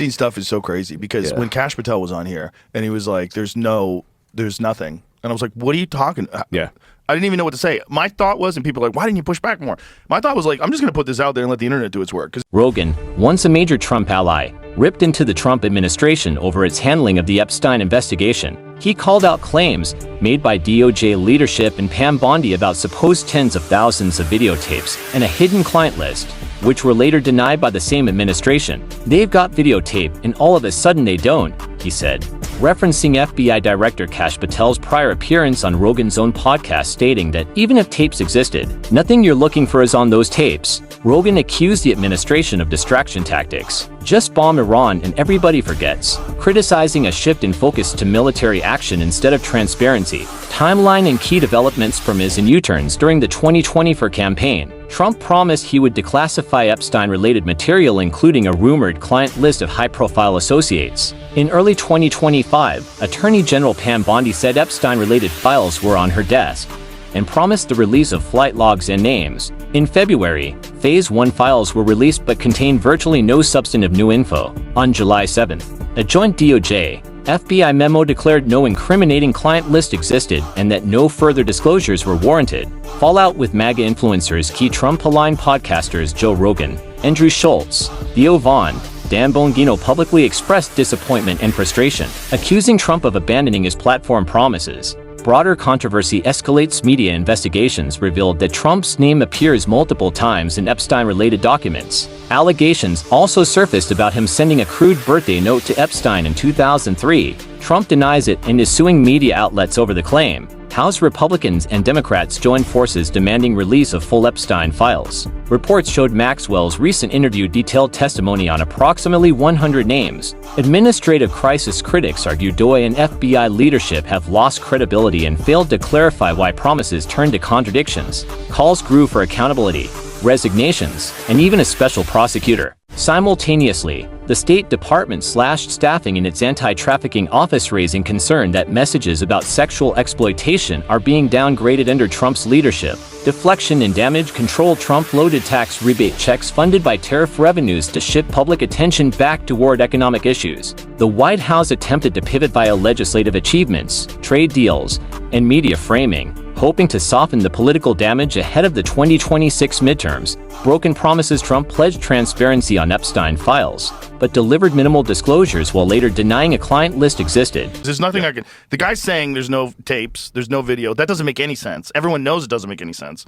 Epstein stuff is so crazy because when Kash Patel was on here and he was like, there's nothing. And I was like, what are you talking about? Yeah. I didn't even know what to say. My thought was, and people are like, why didn't you push back more? My thought was like, I'm just going to put this out there and let the internet do its work. Rogan, once a major Trump ally, ripped into the Trump administration over its handling of the Epstein investigation. He called out claims made by DOJ leadership and Pam Bondi about supposed tens of thousands of videotapes and a hidden client list, which were later denied by the same administration. They've got videotape and all of a sudden they don't, he said, referencing FBI Director Kash Patel's prior appearance on Rogan's own podcast stating that even if tapes existed, nothing you're looking for is on those tapes. Rogan accused the administration of distraction tactics. Just bomb Iran and everybody forgets, criticizing a shift in focus to military action instead of transparency. Timeline and key developments from his and U-turns during the 2024 campaign. Trump promised he would declassify Epstein-related material, including a rumored client list of high-profile associates. In early 2025, Attorney General Pam Bondi said Epstein-related files were on her desk and promised the release of flight logs and names. In February, Phase 1 files were released but contained virtually no substantive new info. On July 7th, a joint DOJ FBI memo declared no incriminating client list existed and that no further disclosures were warranted. Fallout with MAGA influencers, key Trump-aligned podcasters Joe Rogan, Andrew Schultz, Theo Vaughn, Dan Bongino publicly expressed disappointment and frustration, accusing Trump of abandoning his platform promises. Broader controversy escalates. Media investigations revealed that Trump's name appears multiple times in Epstein-related documents. Allegations also surfaced about him sending a crude birthday note to Epstein in 2003. Trump denies it and is suing media outlets over the claim. House Republicans and Democrats joined forces demanding release of full Epstein files. Reports showed Maxwell's recent interview detailed testimony on approximately 100 names. Administrative crisis critics argue DOJ and FBI leadership have lost credibility and failed to clarify why promises turned to contradictions. Calls grew for accountability, resignations, and even a special prosecutor. Simultaneously, the State Department slashed staffing in its anti-trafficking office, raising concern that messages about sexual exploitation are being downgraded under Trump's leadership. Deflection and damage control. Trump loaded tax rebate checks funded by tariff revenues to shift public attention back toward economic issues. The White House attempted to pivot via legislative achievements, trade deals, and media framing, hoping to soften the political damage ahead of the 2026 midterms. Broken promises. Trump pledged transparency on Epstein files, but delivered minimal disclosures while later denying a client list existed. There's nothing I can... The guy's saying there's no tapes, there's no video. That doesn't make any sense. Everyone knows it doesn't make any sense.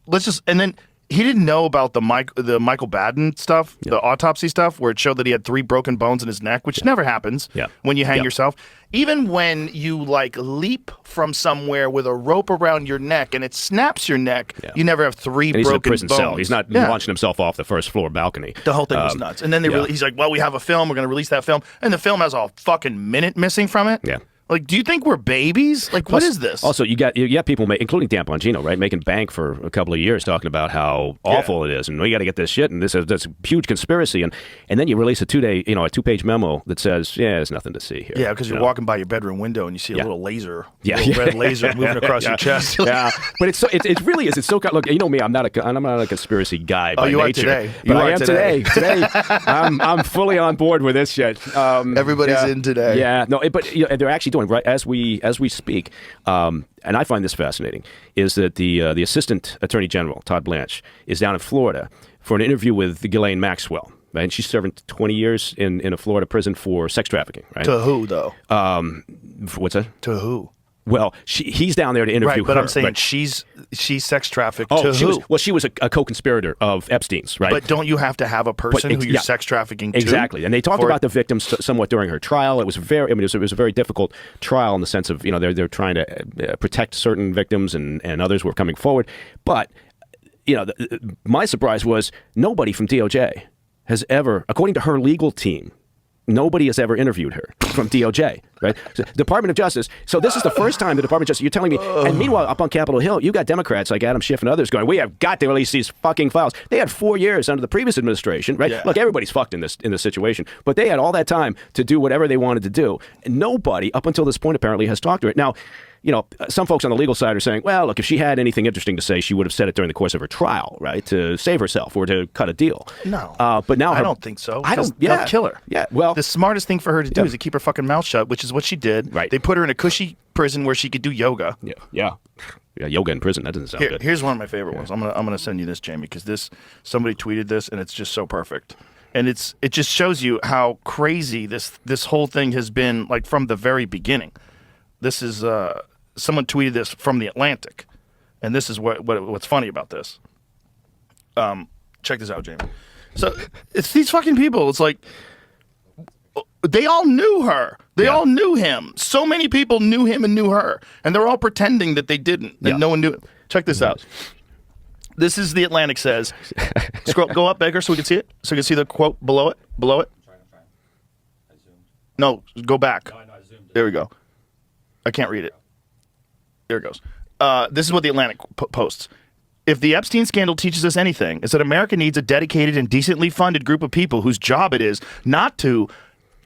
Let's just... And then he didn't know about the Michael Baden stuff, the autopsy stuff, where it showed that he had 3 broken bones in his neck, which never happens when you hang yourself. Even when you like leap from somewhere with a rope around your neck and it snaps your neck, you never have 3 broken bones. He's in a prison cell. He's not launching himself off the first floor balcony. The whole thing was nuts. And then he's like, well, we have a film. We're going to release that film. And the film has a fucking minute missing from it. Yeah. Like, do you think we're babies? Like, what is this? Also, you got people, including Dan Bongino, right, making bank for a couple of years talking about how awful it is, and we got to get this shit, and this is a huge conspiracy, and then you release a 2-page memo that says, there's nothing to see here. Yeah, because you're walking by your bedroom window and you see a little laser, red laser moving across your chest. But it really is. It's so look. You know me, I'm not a conspiracy guy by you nature. Are today. But I am today. Today, I'm fully on board with this shit. Everybody's in today. Yeah, no, but they're actually doing right as we speak, and I find this fascinating, is that the Assistant Attorney General, Todd Blanche, is down in Florida for an interview with Ghislaine Maxwell. Right? And she's serving 20 years in a Florida prison for sex trafficking. Right? To who, though? What's that? To who? Well, he's down there to interview her. But I'm saying she's sex trafficked to who? She was a co-conspirator of Epstein's, right? But don't you have to have a person who you're sex trafficking to? Exactly. And they talked about the victims somewhat during her trial. It was it was a very difficult trial in the sense of, they're trying to protect certain victims and others were coming forward. But, my surprise was nobody from DOJ has ever, according to her legal team, nobody has ever interviewed her from DOJ, right? So, Department of Justice. So this is the first time the Department of Justice, you're telling me, and meanwhile, up on Capitol Hill, you got Democrats like Adam Schiff and others going, we have got to release these fucking files. They had 4 years under the previous administration, right? Yeah. Look, everybody's fucked in this situation, but they had all that time to do whatever they wanted to do. And nobody, up until this point, apparently, has talked to her. Now, some folks on the legal side are saying, well, look, if she had anything interesting to say, she would have said it during the course of her trial, right, to save herself or to cut a deal. No. But now I don't think so. I don't. They'll kill her. Yeah. Well, the smartest thing for her to do is to keep her fucking mouth shut, which is what she did. Right. They put her in a cushy prison where she could do yoga. Yeah. Yoga in prison. That doesn't sound good. Here's one of my favorite ones. I'm gonna send you this, Jamie, because somebody tweeted this and it's just so perfect. And it just shows you how crazy this whole thing has been, like, from the very beginning. This is someone tweeted this from the Atlantic, and this is what's funny about this. Check this out, Jamie. So it's these fucking people. It's like they all knew her. They all knew him. So many people knew him and knew her, and they're all pretending that they didn't, and no one knew it. Check this out. This is the Atlantic says. Go up, Baker, so we can see it. So we can see the quote below it. Below it. I'm trying. I zoomed. No, go back. No, I zoomed. There we go. I can't read it. There it goes. This is what the Atlantic posts. If the Epstein scandal teaches us anything, it's that America needs a dedicated and decently funded group of people whose job it is not to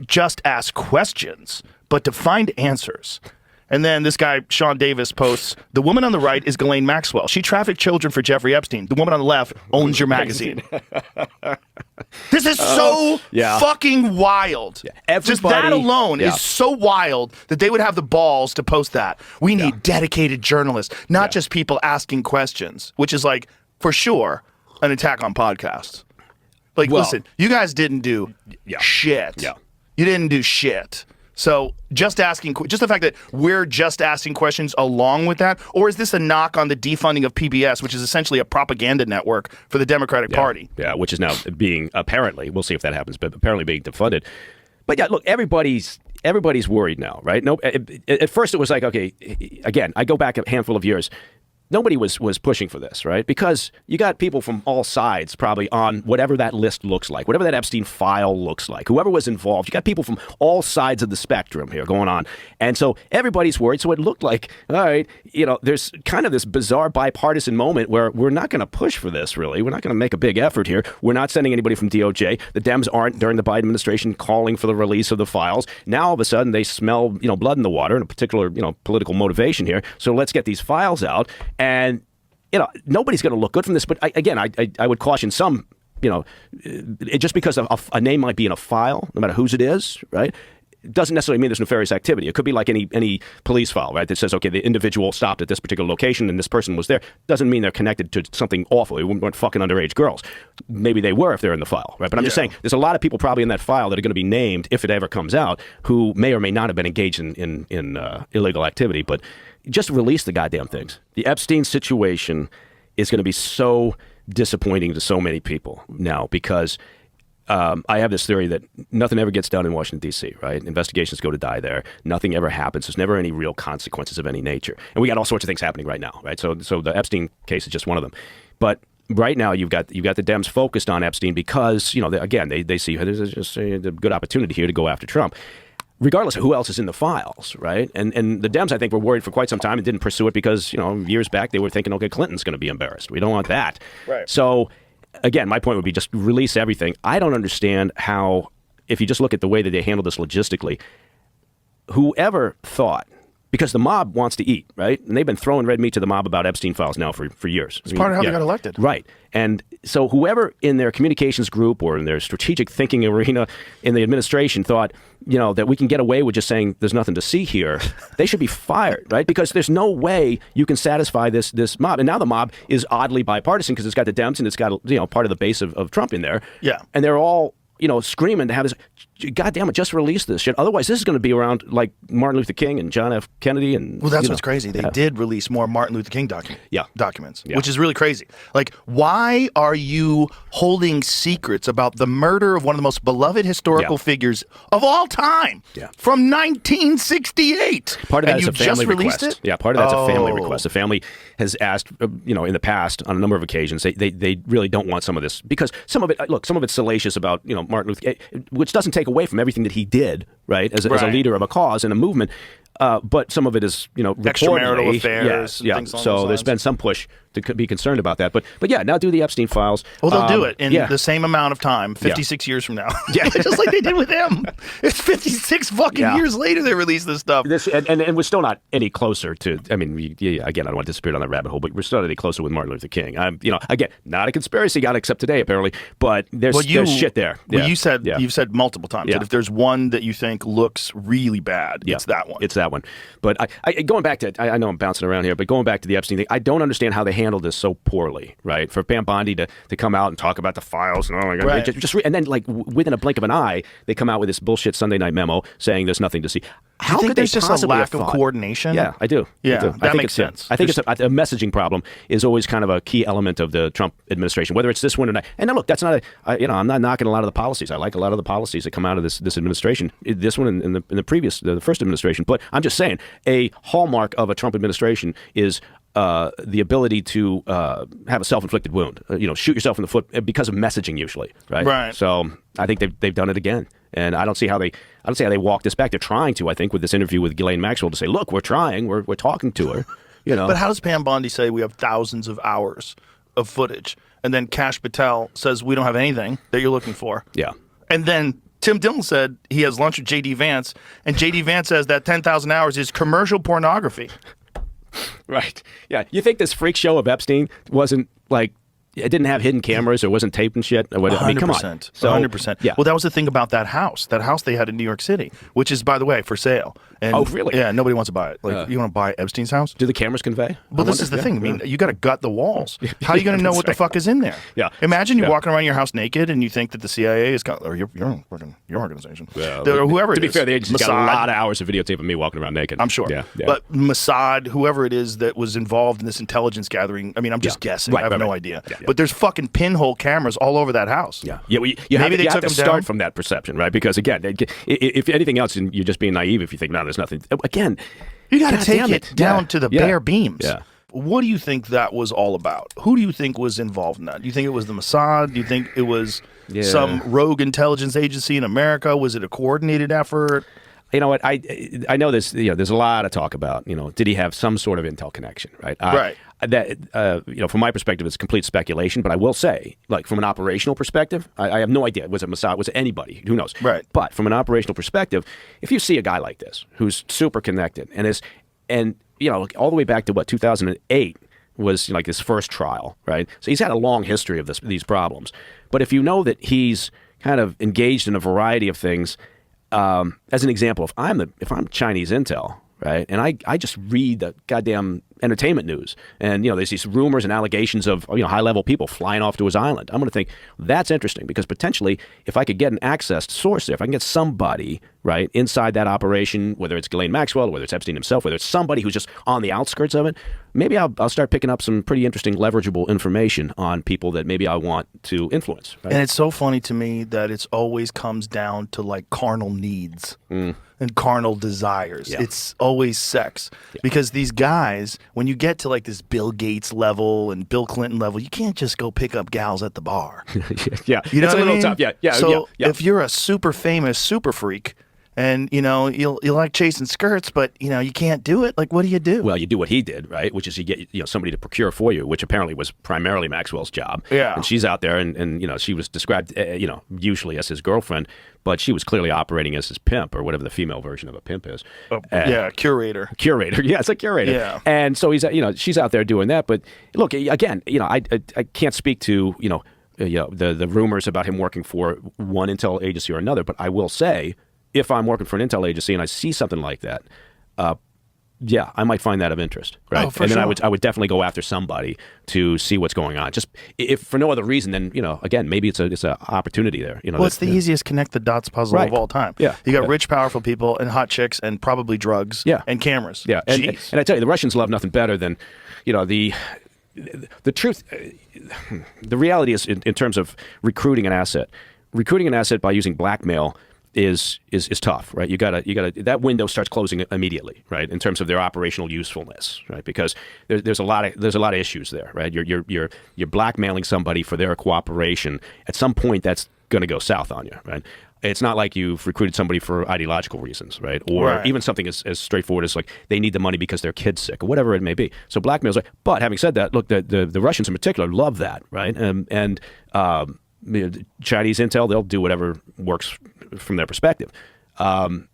just ask questions, but to find answers. And then this guy, Sean Davis, posts, the woman on the right is Ghislaine Maxwell. She trafficked children for Jeffrey Epstein. The woman on the left owns your magazine. This is so fucking wild. Yeah. Just that alone is so wild that they would have the balls to post that. We need dedicated journalists, not just people asking questions, which is, like, for sure, an attack on podcasts. Like, listen, you guys didn't do shit. Yeah. You didn't do shit. So just the fact that we're just asking questions along with that, or is this a knock on the defunding of PBS, which is essentially a propaganda network for the Democratic Party? Yeah, which is now being apparently, we'll see if that happens, but apparently being defunded. But yeah, look, everybody's worried now, right? No, at first it was like, okay, again, I go back a handful of years. Nobody was pushing for this, right? Because you got people from all sides probably on whatever that list looks like, whatever that Epstein file looks like, whoever was involved. You got people from all sides of the spectrum here going on. And so everybody's worried. So it looked like, all right, there's kind of this bizarre bipartisan moment where we're not going to push for this, really. We're not going to make a big effort here. We're not sending anybody from DOJ. The Dems aren't, during the Biden administration, calling for the release of the files. Now, all of a sudden, they smell, blood in the water and a particular, political motivation here. So let's get these files out. And, nobody's going to look good from this. But I would caution some, just because a name might be in a file, no matter whose it is, right? It doesn't necessarily mean there's nefarious activity. It could be like any police file, right? That says, okay, the individual stopped at this particular location and this person was there. Doesn't mean they're connected to something awful. They weren't fucking underage girls. Maybe they were if they're in the file, right? But I'm just saying there's a lot of people probably in that file that are going to be named, if it ever comes out, who may or may not have been engaged in illegal activity. But just release the goddamn things. The Epstein situation is going to be so disappointing to so many people now because I have this theory that nothing ever gets done in Washington, D.C., right? Investigations go to die there. Nothing ever happens. There's never any real consequences of any nature. And we got all sorts of things happening right now, right? So the Epstein case is just one of them. But right now you've got the Dems focused on Epstein because, they see there's just a good opportunity here to go after Trump, regardless of who else is in the files, right? And the Dems, I think, were worried for quite some time and didn't pursue it because, years back they were thinking, okay, Clinton's going to be embarrassed. We don't want that. Right. So, again, my point would be just release everything. I don't understand how, if you just look at the way that they handle this logistically, whoever thought, because the mob wants to eat, right? And they've been throwing red meat to the mob about Epstein files now for years. It's part of how they got elected. Right. And so whoever in their communications group or in their strategic thinking arena in the administration thought, that we can get away with just saying there's nothing to see here, they should be fired, right? Because there's no way you can satisfy this mob. And now the mob is oddly bipartisan because it's got the Dems and it's got, part of the base of Trump in there. Yeah. And they're all, screaming to have this, God damn it, just release this shit. Otherwise, this is going to be around like Martin Luther King and John F. Kennedy. And well, that's what's crazy. They did release more Martin Luther King documents, which is really crazy. Like, why are you holding secrets about the murder of one of the most beloved historical figures of all time from 1968? Part of that is a family request. It? Yeah, part of that's a family request. The family has asked, in the past on a number of occasions, they really don't want some of this because some of it's salacious about, Martin Luther King, which doesn't take away from everything that he did, right, as a leader of a cause and a movement. But some of it is, extramarial affairs. Yeah. So there's been some push be concerned about that. But yeah, now do the Epstein files. Well, they'll do it in yeah. the same amount of time, 56 years from now. Yeah, just like they did with him. It's 56 fucking years later they released this stuff. And we're still not any closer to. I mean, again, I don't want to disappear down that rabbit hole, but we're still not any closer with Martin Luther King. I'm, again, not a conspiracy guy except today apparently, but there's shit there. Well, you've said multiple times that if there's one that you think looks really bad, it's that one. It's that one. But I going back to, I know I'm bouncing around here, but going back to the Epstein thing, I don't understand how they handled this so poorly, right? For Pam Bondi to come out and talk about the files and oh my God, right. And then like within a blink of an eye, they come out with this bullshit Sunday night memo saying there's nothing to see. How could there's just a lack of coordination? Yeah, I do. Yeah, that makes sense. I think it's a messaging problem is always kind of a key element of the Trump administration, whether it's this one or not. And now, look, that's not I'm not knocking a lot of the policies. I like a lot of the policies that come out of this administration. This one and the first administration. But I'm just saying, a hallmark of a Trump administration is the ability to have a self-inflicted wound. Shoot yourself in the foot because of messaging, usually, right? Right. So I think they've done it again, and I don't see how they walk this back. They're trying to, I think, with this interview with Ghislaine Maxwell to say, look, we're trying, we're talking to her. But how does Pam Bondi say we have thousands of hours of footage, and then Kash Patel says we don't have anything that you're looking for? Yeah. And then Tim Dillon said he has lunch with J.D. Vance, and J.D. Vance says that 10,000 hours is commercial pornography. Right. Yeah. You think this freak show of Epstein wasn't like, it didn't have hidden cameras or wasn't taped and shit? Or whatever. 100%. I mean, come on. So, 100%. Yeah. Well, that was the thing about that house. That house they had in New York City, which is, by the way, for sale. And, oh, really? Yeah, nobody wants to buy it. Like, you want to buy Epstein's house? Do the cameras convey? Well, this is the thing. I mean, you got to gut the walls. How are you going to know what the fuck is in there? Yeah. Imagine you're walking around your house naked and you think that the CIA is, or your organization, Yeah. or whoever it is. To be fair, the agency's got a Mossad. lot of hours of videotape of me walking around naked. I'm sure. Yeah. But Mossad, whoever it is that was involved in this intelligence gathering, I mean, I'm just guessing. Right, I have no idea. But there's fucking pinhole cameras all over that house. Yeah. Yeah. Well, you Maybe they have took to them start down. from that perception, right? Because again, if anything else, you're just being naive if you think, no, there's nothing. Again, You got to God take damn it down to the bare beams. Yeah. What do you think that was all about? Who do you think was involved in that? Do you think it was the Mossad? Do you think it was some rogue intelligence agency in America? Was it a coordinated effort? You know what? I know there's there's a lot of talk about did he have some sort of intel connection, right? Right. That from my perspective, it's complete speculation. But I will say, like from an operational perspective, I have no idea. Was it Mossad? Was it anybody? Who knows? Right. But from an operational perspective, if you see a guy like this who's super connected and all the way back to 2008 was like his first trial, right? So he's had a long history of these problems. But if you know that he's kind of engaged in a variety of things. As an example, if I'm Chinese intel, right, and I just read the goddamn entertainment news, and there's these rumors and allegations of high-level people flying off to his island, I'm going to think that's interesting because potentially if I could get an accessed source there, if I can get somebody right inside that operation, whether it's Ghislaine Maxwell, or whether it's Epstein himself, whether it's somebody who's just on the outskirts of it, maybe I'll start picking up some pretty interesting leverageable information on people that maybe I want to influence. Right? And it's so funny to me that it's always comes down to like carnal needs and carnal desires. Yeah. It's always sex because these guys, when you get to like this Bill Gates level and Bill Clinton level, you can't just go pick up gals at the bar. Yeah, You know it's what a little I mean? tough. Yeah. So yeah. if you're a super famous super freak and you like chasing skirts, but you can't do it, like what do you do? Well, you do what he did, right? Which is you get somebody to procure for you, which apparently was primarily Maxwell's job. Yeah. And she's out there, and she was described, usually as his girlfriend, but she was clearly operating as his pimp or whatever the female version of a pimp is. Curator. Yeah, it's a curator. Yeah. And so he's, she's out there doing that. But look, again, I can't speak to the rumors about him working for one intel agency or another, but I will say, if I'm working for an intel agency and I see something like that, I might find that of interest, right? Oh, for and then sure. I would definitely go after somebody to see what's going on. Just if for no other reason than again, maybe it's a opportunity there. Well, it's the easiest connect the dots puzzle Right. of all time. Yeah. You got rich, powerful people and hot chicks and probably drugs. Yeah. And cameras. Yeah, and Jeez. I tell you, the Russians love nothing better than the truth. The reality is, in terms of recruiting an asset by using blackmail is tough, right? You gotta that window starts closing immediately, right? In terms of their operational usefulness, right? Because there's a lot of issues there, right? You're blackmailing somebody for their cooperation. At some point, that's going to go south on you, right? It's not like you've recruited somebody for ideological reasons, right? Or Right. even something as straightforward as like they need the money because their kid's sick or whatever it may be. So blackmail's like, but having said that, look, the Russians in particular love that, right? And the Chinese intel, they'll do whatever works from their perspective. The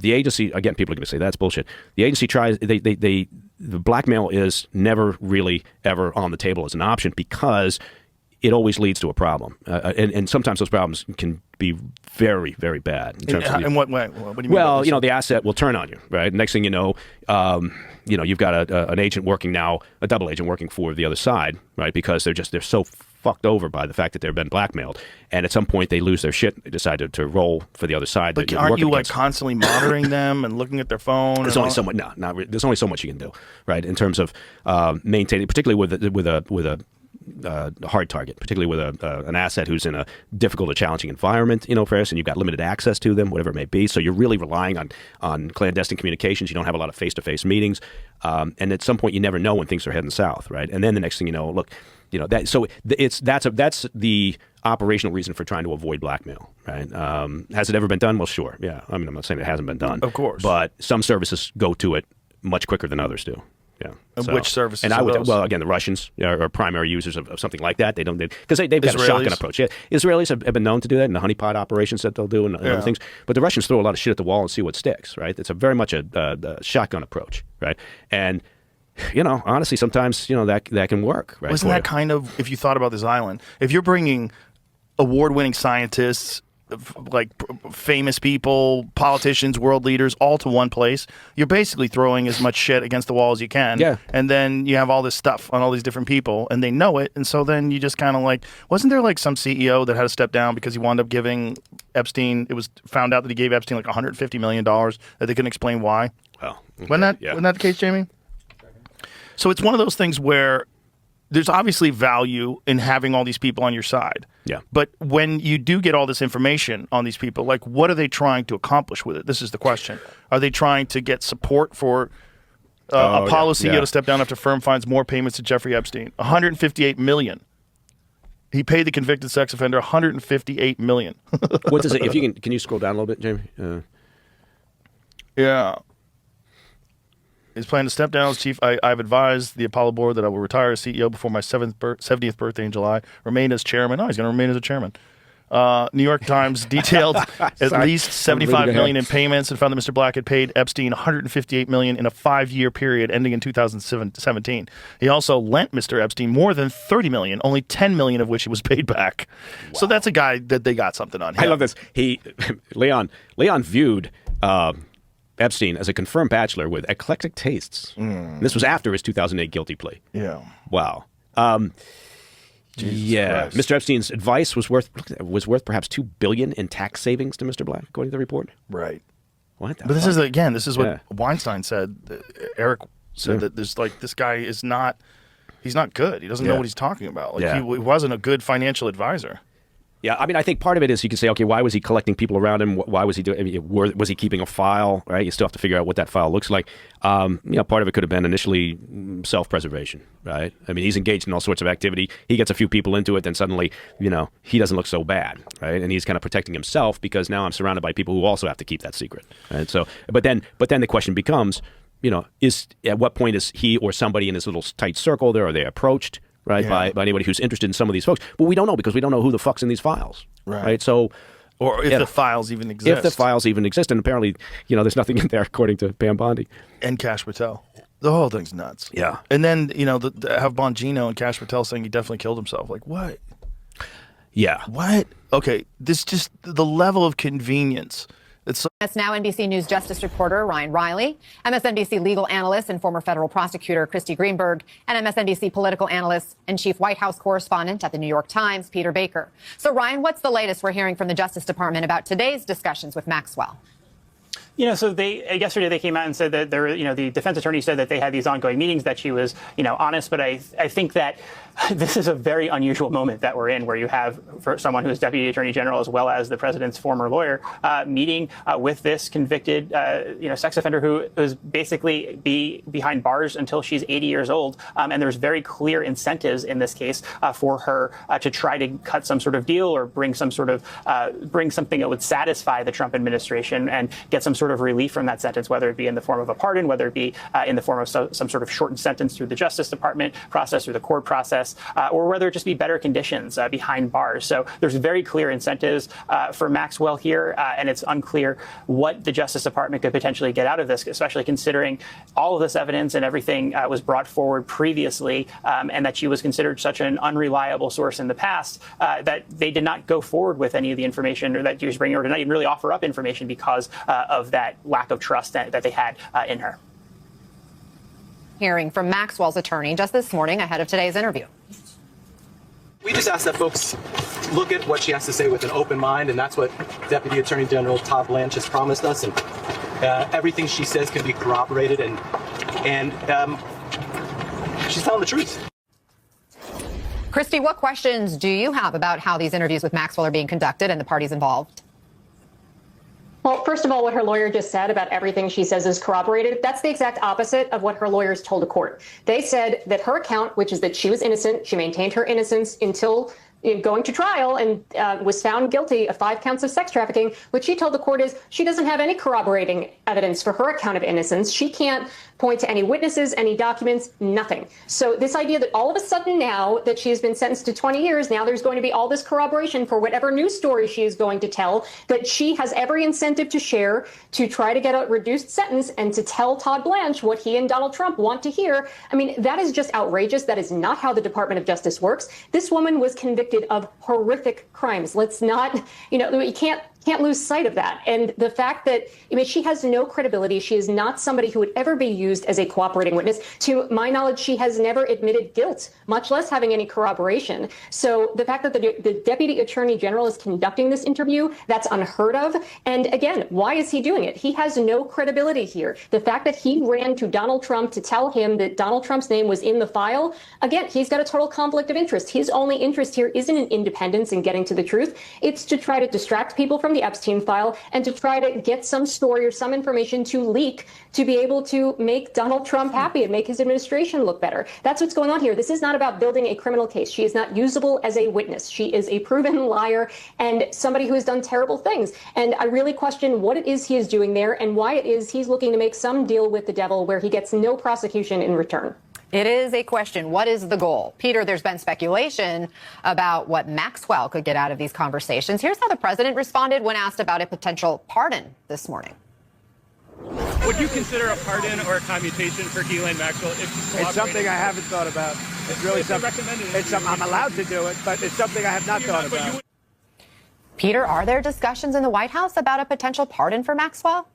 agency, again, people are going to say that's bullshit. The agency tries, the blackmail is never really ever on the table as an option because it always leads to a problem. And sometimes those problems can be very, very bad. In what way? What do you mean? Well, the asset will turn on you, right? Next thing you know, you've got an agent working now, a double agent working for the other side, right? Because they're so fucked over by the fact that they've been blackmailed, and at some point they lose their shit. They decide to roll for the other side. But aren't you like constantly monitoring them and looking at their phone? There's only so much. No, not really. There's only so much you can do, right? In terms of maintaining, particularly with a hard target, particularly with an asset who's in a difficult or challenging environment, for us, and you've got limited access to them, whatever it may be. So you're really relying on clandestine communications. You don't have a lot of face-to-face meetings, and at some point you never know when things are heading south, right? And then the next thing you know, look, that. So that's the operational reason for trying to avoid blackmail, right? Has it ever been done? Well, sure, yeah. I mean, I'm not saying it hasn't been done, of course, but some services go to it much quicker than others do. Yeah. And which services? And well, again, the Russians are primary users of something like that. They've got a shotgun approach. Yeah, Israelis have been known to do that in the honeypot operations that they'll do and other things. But the Russians throw a lot of shit at the wall and see what sticks. Right? It's a very much a shotgun approach. Right? And honestly, sometimes that can work. Right? Wasn't that kind of, if you thought about this island, if you're bringing award-winning scientists, like famous people, politicians, world leaders, all to one place, you're basically throwing as much shit against the wall as you can. Yeah. And then you have all this stuff on all these different people, and they know it. And so then you just kind of like, wasn't there like some CEO that had to step down because he wound up giving Epstein, it was found out that he gave Epstein like $150 million that they couldn't explain why? Well, okay. Wasn't that the case, Jamie? So it's one of those things where there's obviously value in having all these people on your side. Yeah. But when you do get all this information on these people, like what are they trying to accomplish with it? This is the question. Are they trying to get support for Apollo CEO to step down after firm finds more payments to Jeffrey Epstein? $158 million. He paid the convicted sex offender $158 million. What does it? If you can you scroll down a little bit, Jamie? Yeah. He's planning to step down as chief. I've advised the Apollo board that I will retire as CEO before my 70th birthday in July. Remain as chairman. Oh, he's going to remain as a chairman. New York Times detailed at least $75 million in payments and found that Mr. Black had paid Epstein $158 million in a 5-year period ending in 2017. He also lent Mr. Epstein more than $30 million, only $10 million of which he was paid back. Wow. So that's a guy that they got something on him. I love this. Leon viewed Epstein as a confirmed bachelor with eclectic tastes. This was after his 2008 guilty plea. Yeah. Wow. Christ. Mr. Epstein's advice was worth perhaps $2 billion in tax savings to Mr. Black, according to the report. Right. What? But this is what Weinstein said. Eric said that there's like this guy is not. He's not good. He doesn't know what he's talking about. Like he wasn't a good financial advisor. Yeah, I mean, I think part of it is you can say, okay, why was he collecting people around him? Why was he doing? I mean, was he keeping a file? Right, you still have to figure out what that file looks like. Part of it could have been initially self-preservation. Right, I mean, he's engaged in all sorts of activity. He gets a few people into it, then suddenly, he doesn't look so bad, right? And he's kind of protecting himself because now I'm surrounded by people who also have to keep that secret. Right, so, but then the question becomes, is at what point is he or somebody in his little tight circle there? Are they approached? Right, by anybody who's interested in some of these folks. But we don't know because we don't know who the fuck's in these files. Right? So, or if the files even exist. If the files even exist. And apparently, there's nothing in there, according to Pam Bondi. And Cash Patel. The whole thing's nuts. Yeah. And then, have Bongino and Cash Patel saying he definitely killed himself. Like, what? Yeah. What? Okay, this just, the level of convenience. That's now NBC News Justice reporter Ryan Riley, MSNBC legal analyst and former federal prosecutor Christy Greenberg, and MSNBC political analyst and chief White House correspondent at the New York Times, Peter Baker. So, Ryan, what's the latest we're hearing from the Justice Department about today's discussions with Maxwell? So yesterday they came out and said that the defense attorney said that they had these ongoing meetings, that she was, honest. But I think that This is a very unusual moment that we're in, where you have for someone who is Deputy Attorney General as well as the president's former lawyer meeting with this convicted, sex offender who is basically behind bars until she's 80 years old. And there's very clear incentives in this case for her to try to cut some sort of deal or bring something that would satisfy the Trump administration and get some sort of relief from that sentence, whether it be in the form of a pardon, whether it be in the form of some sort of shortened sentence through the Justice Department process, through the court process, or whether it just be better conditions behind bars. So there's very clear incentives for Maxwell here, and it's unclear what the Justice Department could potentially get out of this, especially considering all of this evidence and everything was brought forward previously, and that she was considered such an unreliable source in the past that they did not go forward with any of the information, or that she was bringing, or did not even really offer up information because of that lack of trust that they had in her. Hearing from Maxwell's attorney just this morning ahead of today's interview. We just ask that folks look at what she has to say with an open mind, and that's what Deputy Attorney General Todd Blanche has promised us. And everything she says can be corroborated, and she's telling the truth. Christy, what questions do you have about how these interviews with Maxwell are being conducted and the parties involved? Well, first of all, what her lawyer just said about everything she says is corroborated. That's the exact opposite of what her lawyers told the court. They said that her account, which is that she was innocent, she maintained her innocence until going to trial and was found guilty of 5 counts of sex trafficking. What she told the court is she doesn't have any corroborating evidence for her account of innocence. She can't point to any witnesses, any documents, nothing. So this idea that all of a sudden now that she has been sentenced to 20 years, now there's going to be all this corroboration for whatever news story she is going to tell, that she has every incentive to share to try to get a reduced sentence and to tell Todd Blanche what he and Donald Trump want to hear. I mean, that is just outrageous. That is not how the Department of Justice works. This woman was convicted of horrific crimes. Let's not, we can't lose sight of that. And the fact that, she has no credibility. She is not somebody who would ever be used as a cooperating witness. To my knowledge, she has never admitted guilt, much less having any corroboration. So the fact that the Deputy Attorney General is conducting this interview, that's unheard of. And again, why is he doing it? He has no credibility here. The fact that he ran to Donald Trump to tell him that Donald Trump's name was in the file, again, he's got a total conflict of interest. His only interest here isn't in independence and getting to the truth. It's to try to distract people from the Epstein file and to try to get some story or some information to leak to be able to make Donald Trump happy and make his administration look better. That's what's going on here. This is not about building a criminal case. She is not usable as a witness. She is a proven liar and somebody who has done terrible things. And I really question what it is he is doing there and why it is he's looking to make some deal with the devil where he gets no prosecution in return. It is a question. What is the goal? Peter, there's been speculation about what Maxwell could get out of these conversations. Here's how the president responded when asked about a potential pardon this morning. Would you consider a pardon or a commutation for Ghislaine Maxwell if she's cooperating? It's something I haven't thought about. It's really something. I'm allowed to do it, but it's something I have not thought about. Peter, are there discussions in the White House about a potential pardon for Maxwell?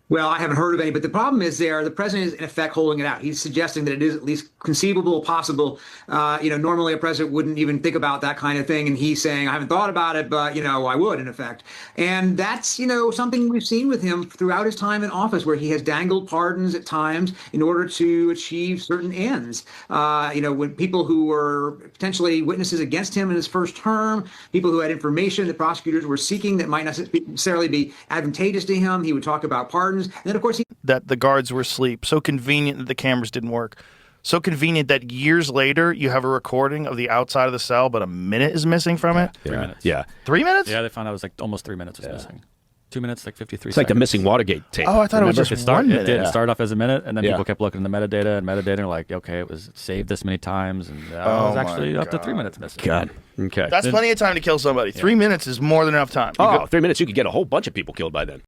Well, I haven't heard of any, but the problem is the president is in effect holding it out. He's suggesting that it is at least conceivable, possible. Normally a president wouldn't even think about that kind of thing. And he's saying, I haven't thought about it, but, I would in effect. And that's, something we've seen with him throughout his time in office, where he has dangled pardons at times in order to achieve certain ends. When people who were potentially witnesses against him in his first term, people who had information that prosecutors were seeking that might not necessarily be advantageous to him, he would talk about pardons. And then, of course, that the guards were asleep. So convenient that the cameras didn't work. So convenient that years later you have a recording of the outside of the cell, but a minute is missing from it. 3 minutes. Yeah. 3 minutes? Yeah, they found out it was like almost 3 minutes was missing. 2 minutes, like 53 It's like the missing Watergate tape. Oh, I thought it was just 1 minute. It did. It started off as a minute, and then people kept looking in the metadata, and like, okay, it was saved this many times, and it was actually up to 3 minutes missing. God. Okay. That's plenty of time to kill somebody. 3 minutes is more than enough time. 3 minutes, you could get a whole bunch of people killed by then.